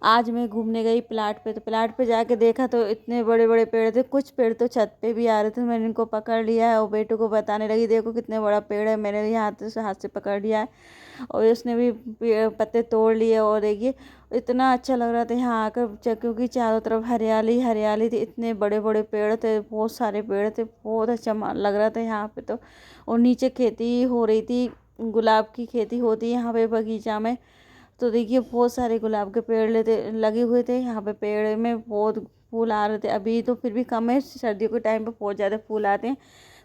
आज मैं घूमने गई प्लाट पे, तो प्लाट पे जाके देखा तो इतने बड़े बड़े पेड़ थे, कुछ पेड़ तो छत पे भी आ रहे थे। मैंने इनको पकड़ लिया है और बेटू को बताने लगी, देखो कितने बड़ा पेड़ है, मैंने हाथ से पकड़ लिया है। और उसने भी पत्ते तोड़ लिए। और देखिए इतना अच्छा लग रहा था यहाँ आकर, क्योंकि चारों तरफ हरियाली हरियाली थी, इतने बड़े बड़े पेड़ थे, बहुत सारे पेड़ थे, बहुत अच्छा लग रहा था यहाँ पे तो। और नीचे खेती हो रही थी, गुलाब की खेती होती है यहाँ पे बगीचा में। तो देखिए बहुत सारे गुलाब के पेड़ लगे हुए थे यहाँ पे, पेड़ में बहुत फूल आ रहे थे। अभी तो फिर भी कम है, सर्दियों के टाइम पे बहुत ज़्यादा फूल आते हैं।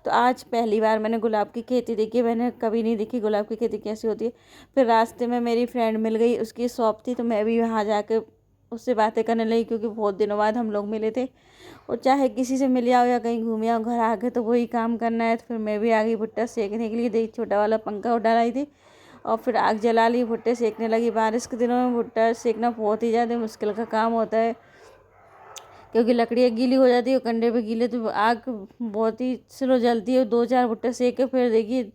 तो आज पहली बार मैंने गुलाब की खेती देखी, मैंने कभी नहीं देखी गुलाब की खेती कैसी होती है। फिर रास्ते में मेरी फ्रेंड मिल गई, उसकी शॉप थी, तो मैं भी वहाँ जाके उससे बातें करने लगी, क्योंकि बहुत दिनों बाद हम लोग मिले थे। और चाहे किसी से मिल आओ या कहीं घूम आओ, घर आ गए तो वही काम करना है। तो फिर मैं भी आ गई भुट्टा सेकने के लिए, देखिए छोटा वाला पंखा उठा लाई थी और फिर आग जला ली, भुट्टे सेकने लगी। बारिश के दिनों में भुट्टा सेकना बहुत ही ज़्यादा मुश्किल का काम होता है, क्योंकि लकड़ियाँ गीली हो जाती है और कंडे पे गीले, तो आग बहुत ही स्लो जलती है। 2-4 भुट्टे सेक के फिर देखिए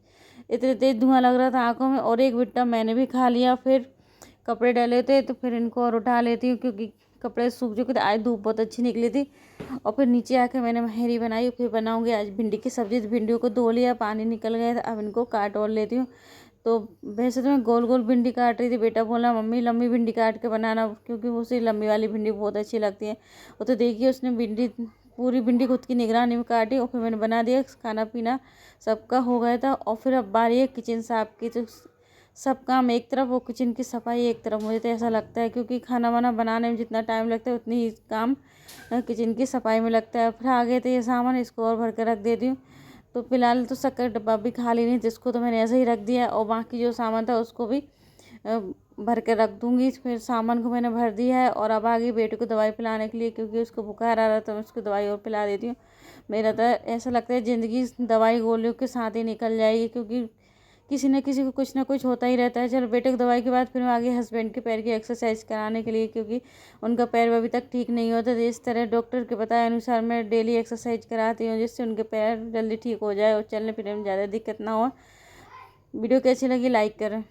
इतने तेज धुआं लग रहा था आंखों में, और एक भुट्टा मैंने भी खा लिया। फिर कपड़े डाले थे तो फिर इनको और उठा लेती हूँ, क्योंकि कपड़े सूख चुके थे, आज धूप बहुत अच्छी निकली थी। और फिर नीचे आके मैंने मेहरी बनाई, फिर बनाऊंगी आज भिंडी की सब्ज़ी। तो भिंडियों को धो लिया, पानी निकल गया था, अब इनको काट और लेती हूँ। तो वैसे तो मैं गोल गोल भिंडी काट रही थी, बेटा बोला मम्मी लंबी भिंडी काट के बनाना, क्योंकि उसे लंबी वाली भिंडी बहुत अच्छी लगती है। वो तो देखिए उसने भिंडी पूरी भिंडी खुद की निगरानी में काटी, और फिर मैंने बना दिया। खाना पीना सबका हो गया था, और फिर अब बारी है किचन साफ की। तो सब काम एक तरफ और किचन की सफाई एक तरफ, मुझे तो ऐसा लगता है, क्योंकि खाना वाना बनाने में जितना टाइम लगता है उतनी ही काम किचन की सफाई में लगता है। फिर आगे तो ये सामान इसको और भर के रख देती हूँ। तो फिलहाल तो शक्कर डब्बा भी खाली नहीं, जिसको तो मैंने ऐसे ही रख दिया, और बाकी जो सामान था उसको भी भर के रख दूँगी। फिर सामान को मैंने भर दिया है, और अब आ गई बेटे को दवाई पिलाने के लिए, क्योंकि उसको बुखार आ रहा था। मैं उसको दवाई और पिला देती हूँ। मेरा तो ऐसा लगता है ज़िंदगी दवाई गोलियों के साथ ही निकल जाएगी, क्योंकि किसी न किसी को कुछ ना कुछ होता ही रहता है। चलो बेटे को दवाई के बाद फिर मैं आगे हस्बैंड के पैर की एक्सरसाइज कराने के लिए, क्योंकि उनका पैर अभी तक ठीक नहीं होता। तो इस तरह डॉक्टर के बताए अनुसार मैं डेली एक्सरसाइज कराती हूँ, जिससे उनके पैर जल्दी ठीक हो जाए और चलने फिरने में ज़्यादा दिक्कत ना हो। वीडियो कैसी लगी लाइक करें।